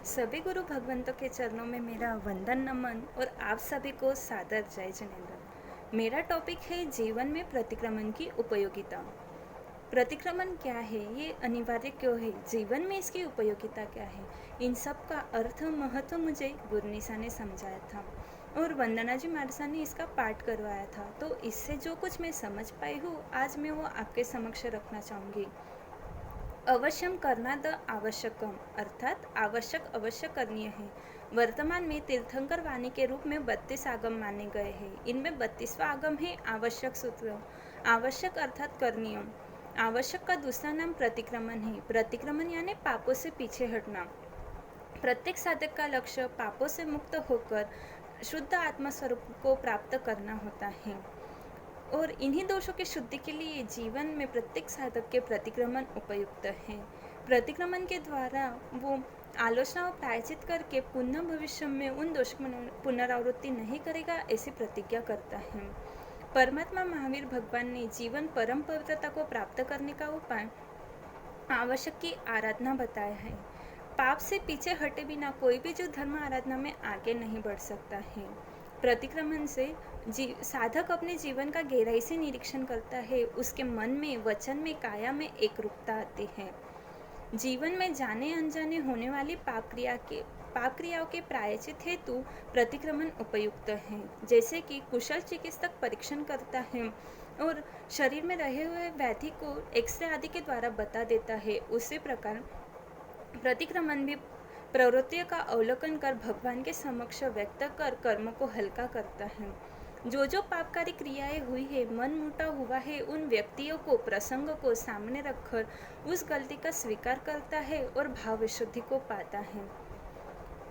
सभी गुरु भगवंतों के चरणों में मेरा वंदन नमन और आप सभी को सादर जय जिनेन्द्र। मेरा टॉपिक है जीवन में प्रतिक्रमण की उपयोगिता। प्रतिक्रमण क्या है, ये अनिवार्य क्यों है, जीवन में इसकी उपयोगिता क्या है, इन सब का अर्थ महत्व मुझे गुरनिसा ने समझाया था और वंदना जी मारसा ने इसका पाठ करवाया था। तो इससे जो कुछ मैं समझ पाई हूँ आज मैं वो आपके समक्ष रखना चाहूँगी। अवश्यम करना द आवश्यकम अर्थात आवश्यक अवश्य करनीय है। वर्तमान में तीर्थंकर वाणी के रूप में 32 आगम माने गए हैं। इनमें 32वां आगम है आवश्यक सूत्र। आवश्यक अर्थात करणीय। आवश्यक का दूसरा नाम प्रतिक्रमण है। प्रतिक्रमण यानी पापों से पीछे हटना। प्रत्येक साधक का लक्ष्य पापों से मुक्त होकर शुद्ध आत्मस्वरूप को प्राप्त करना होता है और इन्हीं दोषों की शुद्धि के लिए जीवन में प्रत्येक साधक के प्रतिक्रमण उपयुक्त है। प्रतिक्रमण के द्वारा वो आलोचना और प्रायश्चित करके पुनः भविष्य में उन दोषों की पुनरावृत्ति नहीं करेगा ऐसी प्रतिज्ञा करता है। परमात्मा महावीर भगवान ने जीवन परम पवित्रता को प्राप्त करने का उपाय आवश्यक की आराधना बताया है। पाप से पीछे हटे बिना कोई भी जो धर्म आराधना में आगे नहीं बढ़ सकता है। प्रतिक्रमण से साधक अपने जीवन का गहराई से निरीक्षण करता है। उसके मन में, वचन में, काया में एक रूपता आती है। जीवन में जाने अनजाने होने वाली पाप क्रियाओं के प्रायश्चित हेतु प्रतिक्रमण उपयुक्त है। जैसे कि कुशल चिकित्सक परीक्षण करता है और शरीर में रहे हुए व्याधि को एक्सरे आदि के द्वारा बता देता है, उसी प्रकार प्रतिक्रमण भी प्रवृत्तियों का अवलोकन कर भगवान के समक्ष व्यक्त कर कर्म को हल्का करता है। जो पापकारी क्रियाएं हुई है, मन मुटा हुआ है, उन व्यक्तियों को, प्रसंग को सामने रखकर उस गलती का स्वीकार करता है और भाव विशुद्धि को पाता है।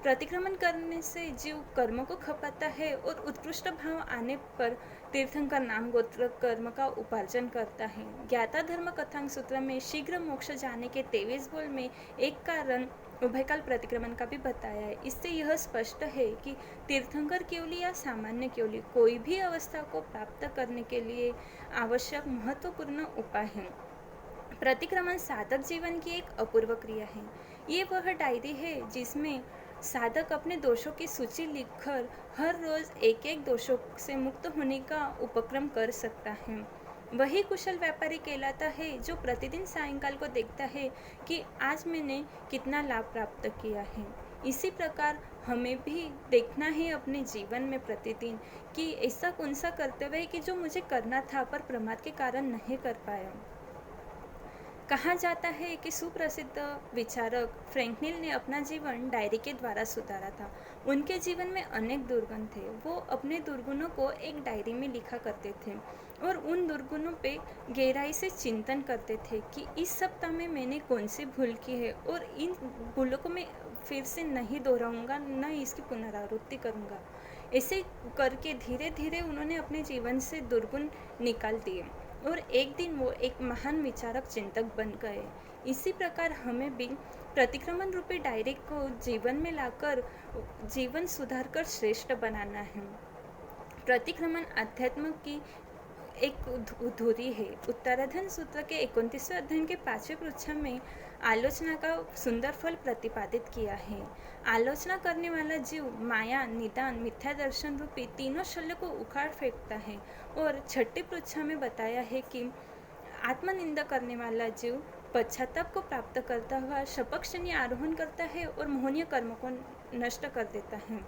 प्रतिक्रमण करने से जीव कर्म को खपाता है और उत्कृष्ट भाव आने पर तीर्थंकर नाम गोत्र कर्म का उपार्जन करता है। ज्ञाता धर्म कथांग सूत्र में शीघ्र मोक्ष जाने के 23 बोल में एक कारण उभयकाल प्रतिक्रमण का भी बताया है। इससे यह स्पष्ट है कि तीर्थंकर केवली या सामान्य केवली कोई भी अवस्था को प्राप्त करने के लिए आवश्यक महत्वपूर्ण उपाय है। प्रतिक्रमण साधक जीवन की एक अपूर्व क्रिया है। ये वह डायरी है जिसमें साधक अपने दोषों की सूची लिखकर हर रोज एक एक दोषों से मुक्त होने का उपक्रम कर सकता है। वही कुशल व्यापारी कहलाता है जो प्रतिदिन सायंकाल को देखता है कि आज मैंने कितना लाभ प्राप्त किया है। इसी प्रकार हमें भी देखना है अपने जीवन में प्रतिदिन कि ऐसा कौन सा कर्तव्य है कि जो मुझे करना था पर प्रमाद के कारण नहीं कर पाया। कहा जाता है कि सुप्रसिद्ध विचारक फ्रैंकलिन ने अपना जीवन डायरी के द्वारा सुधारा था। उनके जीवन में अनेक दुर्गुण थे। वो अपने दुर्गुणों को एक डायरी में लिखा करते थे और उन दुर्गुणों पे गहराई से चिंतन करते थे कि इस सप्ताह में मैंने कौन सी भूल की है और इन भूलों को मैं फिर से नहीं दोहराऊंगा, न इसकी पुनरावृत्ति करूंगा। ऐसे करके धीरे धीरे उन्होंने अपने जीवन से दुर्गुण निकाल दिए और एक दिन वो एक महान विचारक चिंतक बन गए। इसी प्रकार हमें भी प्रतिक्रमण रूपी डायरी को जीवन में लाकर जीवन सुधार कर श्रेष्ठ बनाना है। प्रतिक्रमण अध्यात्म की एक धुरी है। उत्तराधन सूत्र के 29वें अध्ययन के 5वें पृष्ठ में आलोचना का सुंदर फल प्रतिपादित किया है। आलोचना करने वाला जीव माया, निदान, मिथ्या दर्शन रूपी तीनों शल्य को उखाड़ फेंकता है और 6ठे पृष्ठ में बताया है कि आत्मनिंदा करने वाला जीव पश्चाताप को प्राप्त करता हुआ शपक्षणी आरोहण करता है और मोहनीय कर्म को नष्ट कर देता है।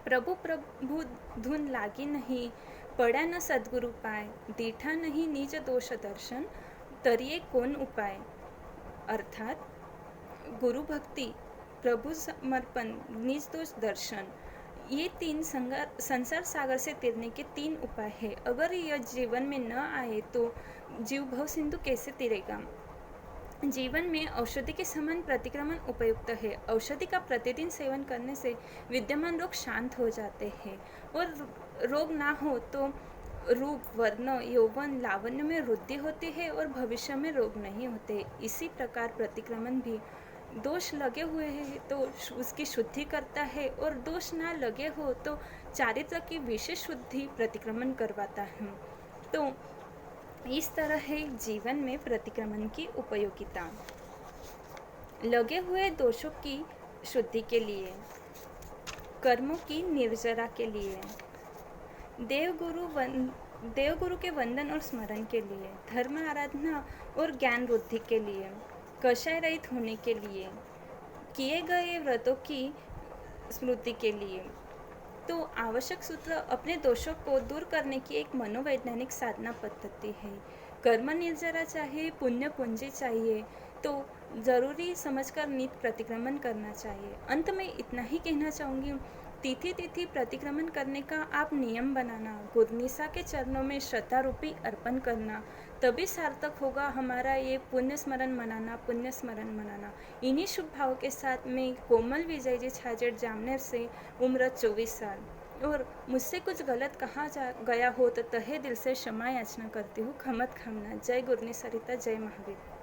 प्रभु प्रभु धुन लागी नहीं, पड़ा न सद्गुरु पाय, दीठा नहीं निज दोष दर्शन, तरिये कौन उपाय। अर्थात गुरु भक्ति, प्रभु समर्पण, निज दोष दर्शन, ये तीन संसार सागर से तैरने के 3 उपाय है। अगर यह जीवन में न आए तो जीव भव सिंधु कैसे तैरेगा। जीवन में औषधि के समान प्रतिक्रमण उपयुक्त है। औषधि का प्रतिदिन सेवन करने से विद्यमान रोग शांत हो जाते हैं और रोग ना हो तो रूप, वर्ण, यौवन, लावण्य में वृद्धि होती है और भविष्य में रोग नहीं होते। इसी प्रकार प्रतिक्रमण भी दोष लगे हुए हैं तो उसकी शुद्धि करता है और दोष ना लगे हो तो चारित्र की विशेष शुद्धि प्रतिक्रमण करवाता है। तो इस तरह है जीवन में प्रतिक्रमण की उपयोगिता। लगे हुए दोषों की शुद्धि के लिए, कर्मों की निर्जरा के लिए, देवगुरु के वंदन और स्मरण के लिए, धर्म आराधना और ज्ञान वृद्धि के लिए, कषाय रहित होने के लिए, किए गए व्रतों की स्मृति के लिए। तो आवश्यक सूत्र अपने दोषों को दूर करने की एक मनोवैज्ञानिक साधना पद्धति है। कर्म निर्जरा चाहिए, पुण्य पूंजी चाहिए, तो ज़रूरी समझकर नित्य प्रतिक्रमण करना चाहिए। अंत में इतना ही कहना चाहूँगी, तिथि तिथि प्रतिक्रमण करने का आप नियम बनाना, गुरनिसा के चरणों में श्रद्धा रूपी अर्पण करना, तभी सार्थक होगा हमारा ये पुण्य स्मरण मनाना, पुण्य स्मरण मनाना। इन्हीं शुभ भाव के साथ मैं कोमल विजय जी छाजेड़ जामनेर से, उम्र 24 साल, और मुझसे कुछ गलत कहा गया हो तो तहे दिल से क्षमा याचना करती हूँ, खमत खामना। जय गुरनी सरिता, जय महावीर।